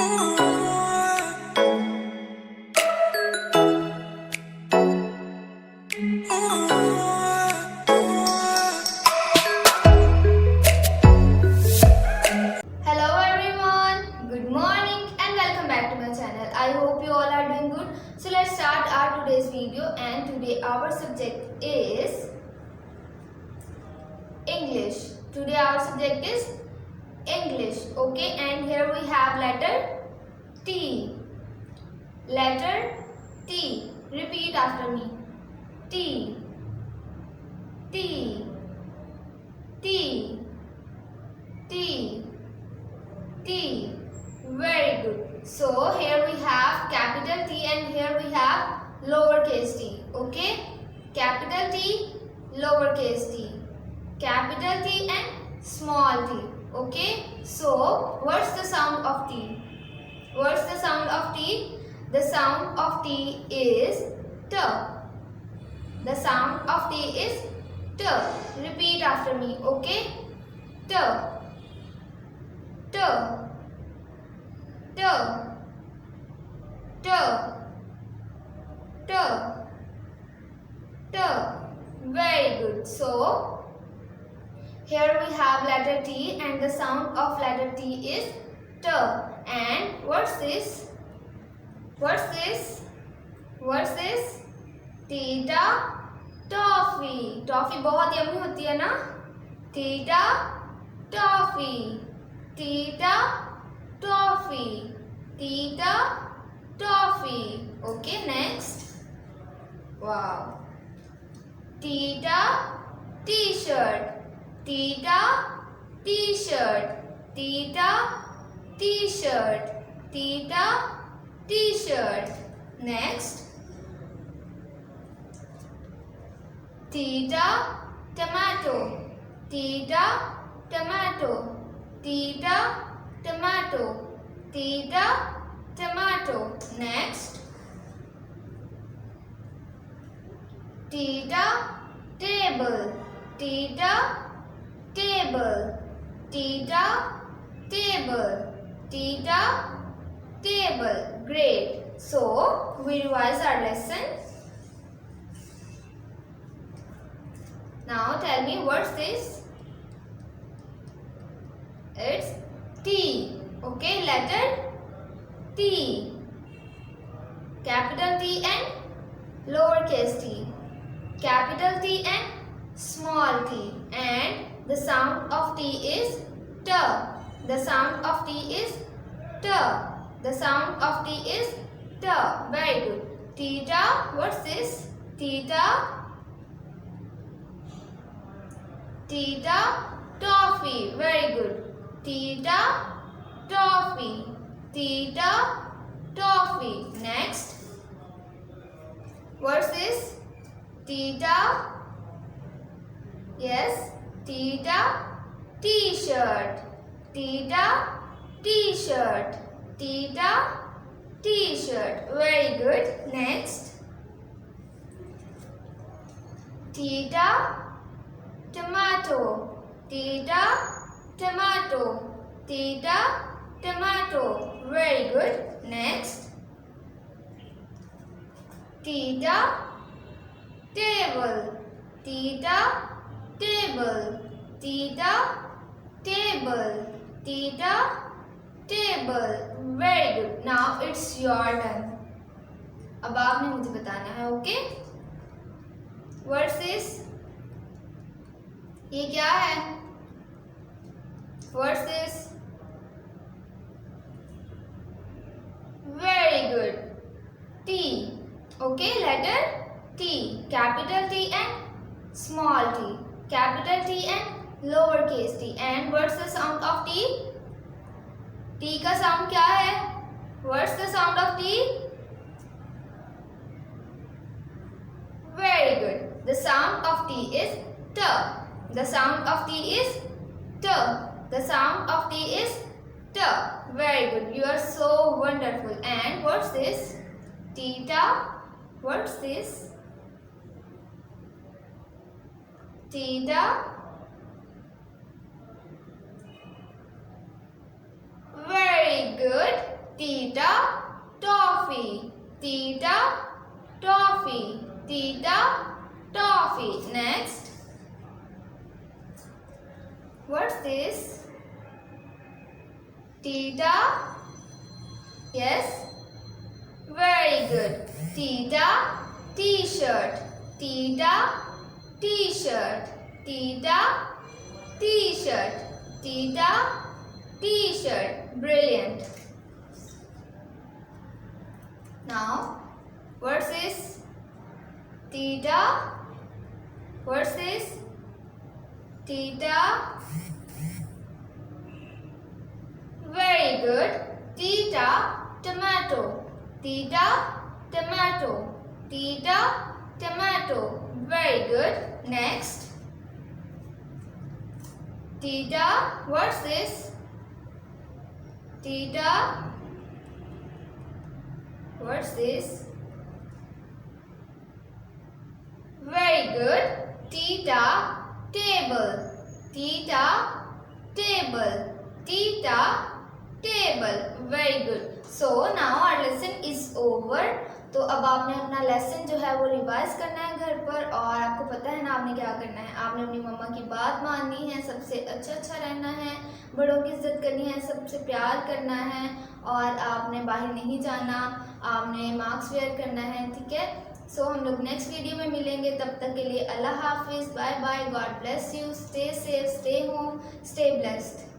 Hello everyone, good morning and welcome back to my channel. I hope you all are doing good. So let's start our today's video, and today our subject is English. Today our subject is English. Okay, and here we have letter T. Letter T. Repeat after me. T. T. T. T. T. Very good. So here we have capital T and here we have lowercase t. Okay? Capital T, lowercase t. Capital T and small t. Okay? So what's the sound of T? What's the sound of T? The sound of T is T. The sound of T is T. Repeat after me. Okay? T. T. T. T. T. T. Very good. So, here we have letter T and the sound of letter T is T. And what's this? What's this? What's this? Tita toffee. Toffee बहुत yummy होती है ना? Tita toffee. Tita toffee. Tita toffee. Okay, next. Wow. Tita t-shirt. Tita t-shirt. Tita t-shirt. Tita t-shirt. Next. Tita tomato. Tita tomato. Tita tomato. Tita tomato. Next. Tita table. Tita table. Tita table. Tita table. Great. So we revise our lesson. Now tell me what's this? It's T. Okay, letter T. Capital T and lowercase t. Capital T and small t. And the sound of T is T. The sound of T is T. The sound of T is T. Very good. Tita, what's this? Tita. Tita toffee. Very good. Tita toffee. Tita toffee. Next. What's this? Tita. Yes. Tita t-shirt. Tita t-shirt. Tita t-shirt. Very good. Next. Tita tomato. Tita tomato. Tita tomato. Very good. Next. Tita table. Tita table. Tita table. Tita table. Very good. Now it's your turn. अब आपने मुझे बताना है. Okay? What's this? ये क्या है? What's this? Very good. T. Okay, letter T. Capital T and small t. Capital T and lowercase t. And what's the sound of T? T का sound क्या है? What's the sound of T? Very good. The sound of T is T. The sound of T is T. The sound of T is T. Very good. You are so wonderful. And what's this? Tita. What's this? Tita. Very good. Theta, toffee. Theta, toffee. Next. What's this? Theta. Yes. Very good. Theta, t-shirt. Theta, t-shirt. Theta, t-shirt. Theta, t-shirt. Brilliant. Now, what's this? Theta. What's this? Theta. Very good. Theta, tomato. Theta, tomato. Theta, tomato. Very good. Next. Theta. What's this? Theta. What's this? Very good. Theta, table. Theta, table. Theta, table. Very good. So now our lesson is over. तो अब आपने अपना lesson जो है वो revise करना है घर पर, और आपको पता है ना आपने क्या करना है. आपने अपनी मम्मा की बात माननी है, सबसे अच्छा रहना है, बड़ों की इज्जत करनी है, सबसे प्यार करना है, और आपने बाहर नहीं जाना, आपने मास्क वेयर करना है. ठीक है. सो हम लोग नेक्स्ट वीडियो में मिलेंगे. तब तक के लिए अल्लाह हाफिज़. Bye bye. God bless you. Stay safe, stay home, stay blessed.